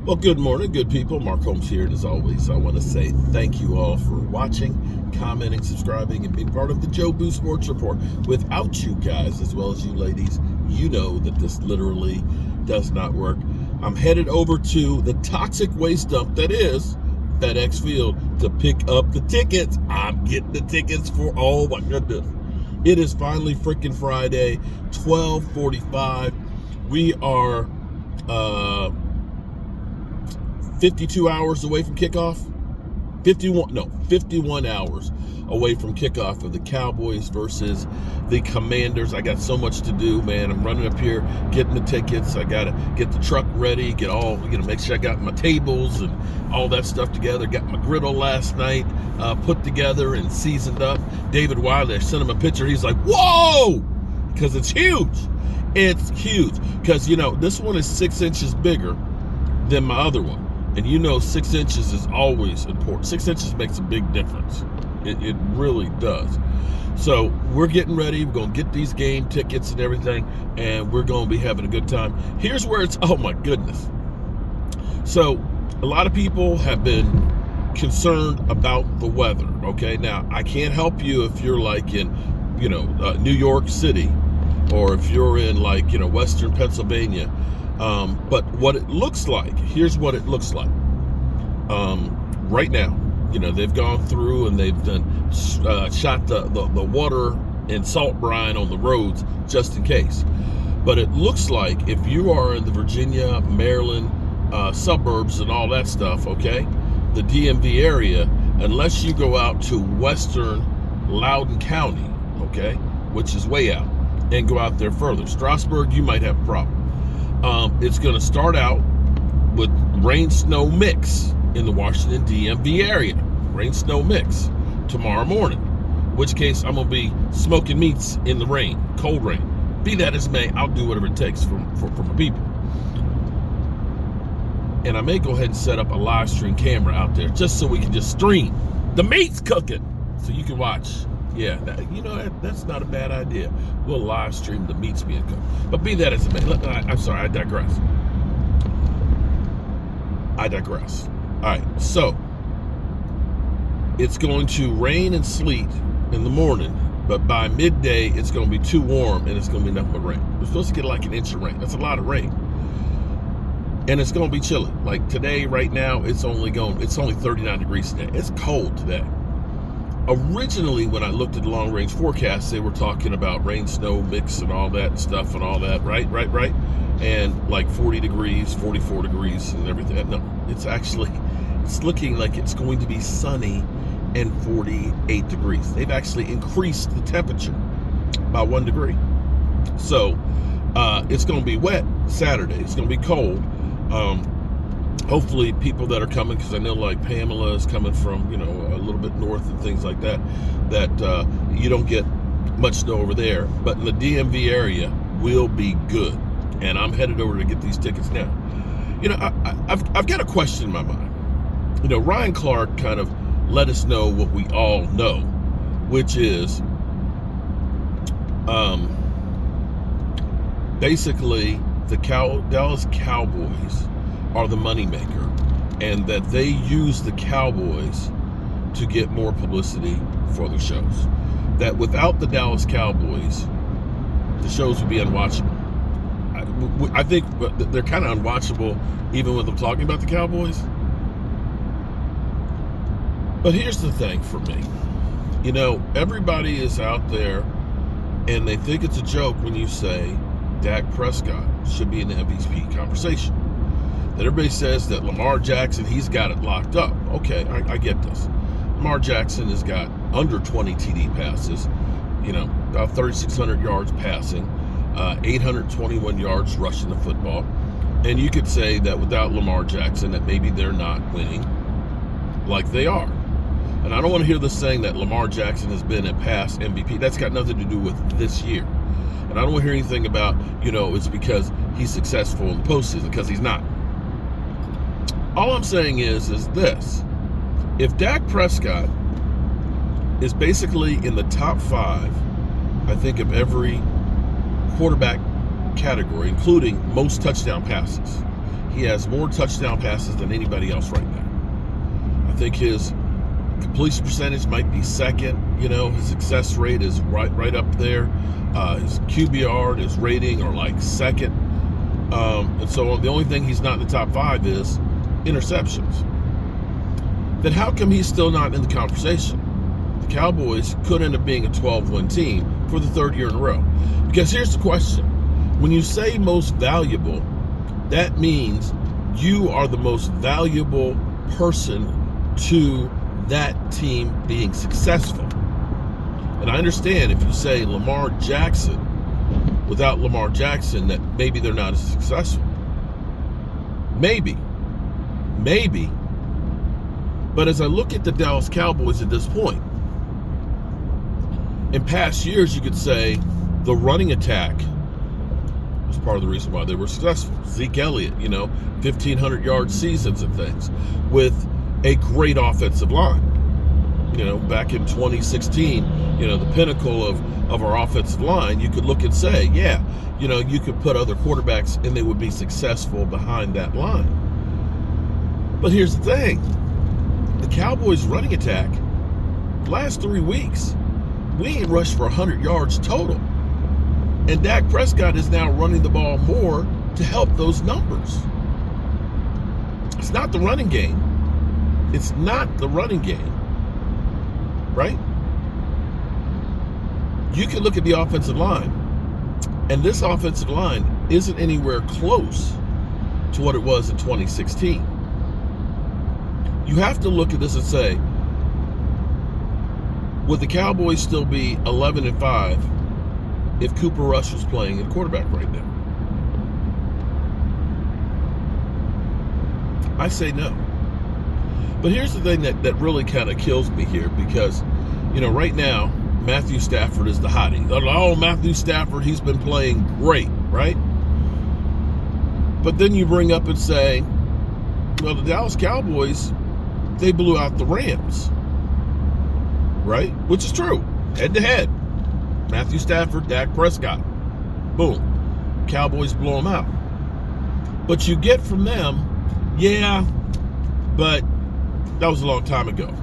Well, good morning, good people. Mark Holmes here, and as always, I want to say thank you all for watching, commenting, subscribing, and being part of the Joe Boo Sports Report. Without you guys, as well as you ladies, you know that this literally does not work. I'm headed over to the toxic waste dump that is FedEx Field to pick up the tickets. I'm getting the tickets for, oh my goodness. It is finally freaking Friday, 12:45. We are 52 hours away from kickoff. 51 hours away from kickoff of the Cowboys versus the Commanders. I got so much to do, man. I'm running up here, getting the tickets. I got to get the truck ready, get all, make sure I got my tables and all that stuff together. Got my griddle last night put together and seasoned up. David Wiley, I sent him a picture. He's like, whoa, because it's huge. It's huge because, this one is 6 inches bigger than my other one. And 6 inches is always important. 6 inches makes a big difference. It really does. So we're getting ready. We're going to get these game tickets and everything, and we're going to be having a good time. Here's where it's, oh my goodness. So a lot of people have been concerned about the weather, okay? Now, I can't help you if you're like in, New York City, or if you're in like, Western Pennsylvania. But what it looks like, here's what it looks like. Right now, they've gone through and they've done shot the water and salt brine on the roads just in case. But it looks like if you are in the Virginia, Maryland suburbs and all that stuff, okay, the DMV area, unless you go out to western Loudoun County, okay, which is way out, and go out there further, Strasburg, you might have a problem. It's going to start out with rain-snow mix in the Washington DMV area. Rain-snow mix tomorrow morning. In which case, I'm going to be smoking meats in the rain, cold rain. Be that as may, I'll do whatever it takes for my people. And I may go ahead and set up a live stream camera out there just so we can just stream the meat's cooking so you can watch. Yeah, that's not a bad idea. We'll live stream the meats being cooked. But be that as it may, I'm sorry, I digress. All right, so it's going to rain and sleet in the morning, but by midday it's going to be too warm and it's going to be nothing but rain. We're supposed to get like an inch of rain. That's a lot of rain. And it's going to be chilly. Like today, right now, it's only 39 degrees today. It's cold today. Originally, when I looked at the long-range forecasts, they were talking about rain-snow mix and all that stuff and all that, right? And like 40 degrees, 44 degrees and everything. No, it's looking like it's going to be sunny and 48 degrees. They've actually increased the temperature by 1 degree. So it's going to be wet Saturday. It's going to be cold. Hopefully people that are coming, because I know like Pamela is coming from, a little bit north and things like that, you don't get much snow over there. But in the DMV area will be good. And I'm headed over to get these tickets now. I've got a question in my mind. Ryan Clark kind of let us know what we all know, which is basically the Dallas Cowboys are the moneymaker, and that they use the Cowboys to get more publicity for their shows. That without the Dallas Cowboys, the shows would be unwatchable. I think they're kind of unwatchable even when I'm talking about the Cowboys. But here's the thing for me. Everybody is out there and they think it's a joke when you say Dak Prescott should be in the MVP conversation. That everybody says that Lamar Jackson, he's got it locked up. Okay, I get this. Lamar Jackson has got under 20 TD passes, about 3,600 yards passing, 821 yards rushing the football. And you could say that without Lamar Jackson, that maybe they're not winning like they are. And I don't want to hear this saying that Lamar Jackson has been a past MVP. That's got nothing to do with this year. And I don't want to hear anything about, it's because he's successful in the postseason, because he's not. All I'm saying is this. If Dak Prescott is basically in the top 5, I think, of every quarterback category, including most touchdown passes, he has more touchdown passes than anybody else right now. I think his completion percentage might be second. His success rate is right up there. His QBR, his rating are like second. And so the only thing he's not in the top 5 is interceptions. Then how come he's still not in the conversation? The Cowboys could end up being a 12-win team for the 3rd year in a row. Because here's the question. When you say most valuable, that means you are the most valuable person to that team being successful. And I understand if you say Lamar Jackson, without Lamar Jackson, that maybe they're not as successful. Maybe. But as I look at the Dallas Cowboys at this point, in past years, you could say the running attack was part of the reason why they were successful. Zeke Elliott, 1,500-yard seasons and things, with a great offensive line. Back in 2016, the pinnacle of our offensive line, you could look and say, you could put other quarterbacks and they would be successful behind that line. But here's the thing. The Cowboys' running attack, last 3 weeks, we ain't rushed for 100 yards total. And Dak Prescott is now running the ball more to help those numbers. It's not the running game. Right? You can look at the offensive line, and this offensive line isn't anywhere close to what it was in 2016. You have to look at this and say, would the Cowboys still be 11-5 if Cooper Rush was playing at quarterback right now? I say no. But here's the thing that really kind of kills me here, because, right now, Matthew Stafford is the hottie. Oh, Matthew Stafford, he's been playing great, right? But then you bring up and say, well, the Dallas Cowboys, they blew out the Rams, right? Which is true. Head-to-head. Matthew Stafford, Dak Prescott. Boom. Cowboys blow them out. But you get from them, but that was a long time ago.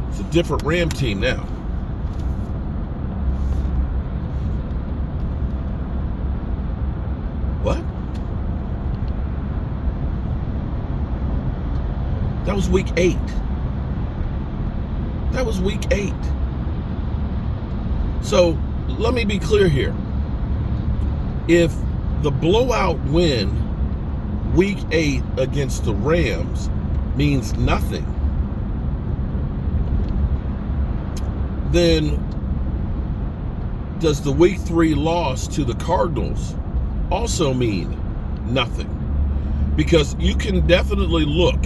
It's a different Ram team now. What? That was week 8. So let me be clear here. If the blowout win week 8 against the Rams means nothing, then does the week 3 loss to the Cardinals also mean nothing? Because you can definitely look.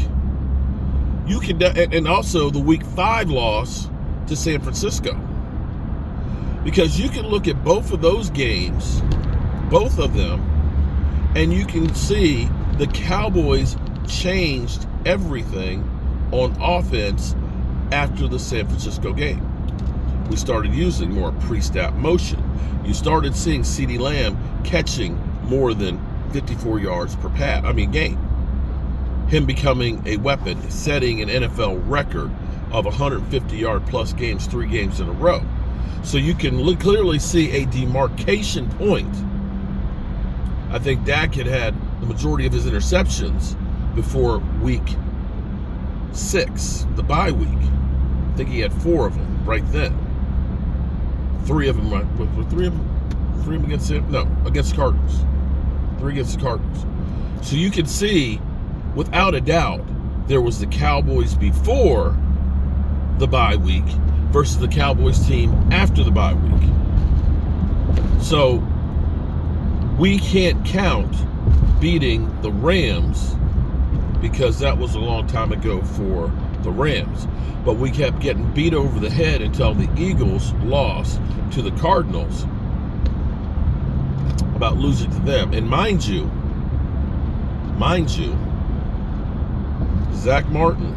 And also the week 5 loss to San Francisco. Because you can look at both of those games, both of them, and you can see the Cowboys changed everything on offense after the San Francisco game. We started using more pre-snap motion. You started seeing CeeDee Lamb catching more than 54 yards per game. Him becoming a weapon, setting an NFL record of 150-yard plus games 3 games in a row. So you can clearly see a demarcation point. I think Dak had the majority of his interceptions before week 6, the bye week. I think he had 4 of them right then. 3 of them, were 3 of them against him? No, against the Cardinals. 3 against the Cardinals. So you can see, without a doubt, there was the Cowboys before the bye week versus the Cowboys team after the bye week. So we can't count beating the Rams because that was a long time ago for the Rams. But we kept getting beat over the head until the Eagles lost to the Cardinals about losing to them. And mind you, Zach Martin,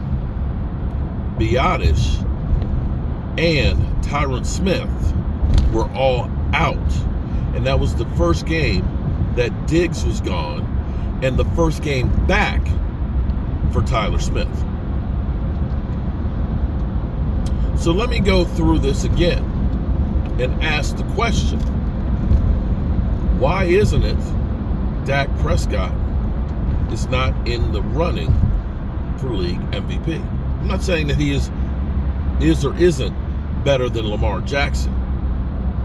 Biotish, and Tyron Smith were all out. And that was the first game that Diggs was gone and the first game back for Tyler Smith. So let me go through this again and ask the question, why isn't it Dak Prescott is not in the running for league MVP? I'm not saying that he is or isn't better than Lamar Jackson,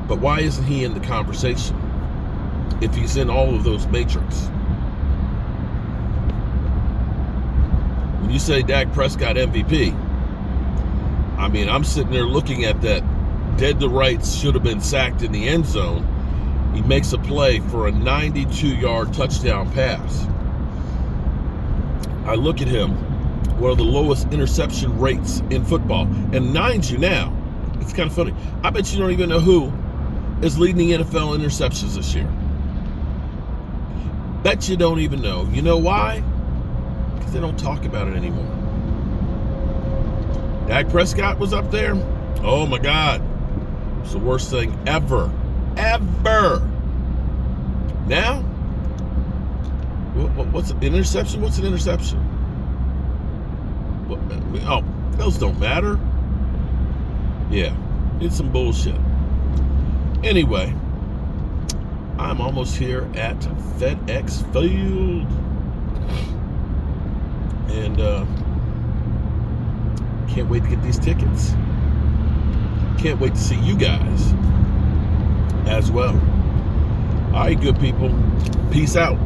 but why isn't he in the conversation if he's in all of those matrix? When you say Dak Prescott MVP, I mean, I'm sitting there looking at that dead to rights, should have been sacked in the end zone. He makes a play for a 92-yard touchdown pass. I look at him, one of the lowest interception rates in football. And mind you now, it's kind of funny, I bet you don't even know who is leading the NFL interceptions this year. Bet you don't even know. You know why? Because they don't talk about it anymore. Dak Prescott was up there. Oh my God. It's the worst thing ever. Ever. Now, what's an interception? What's an interception? Oh, those don't matter. Yeah, it's some bullshit. Anyway, I'm almost here at FedEx Field. And can't wait to get these tickets. Can't wait to see you guys as well. All right, good people. Peace out.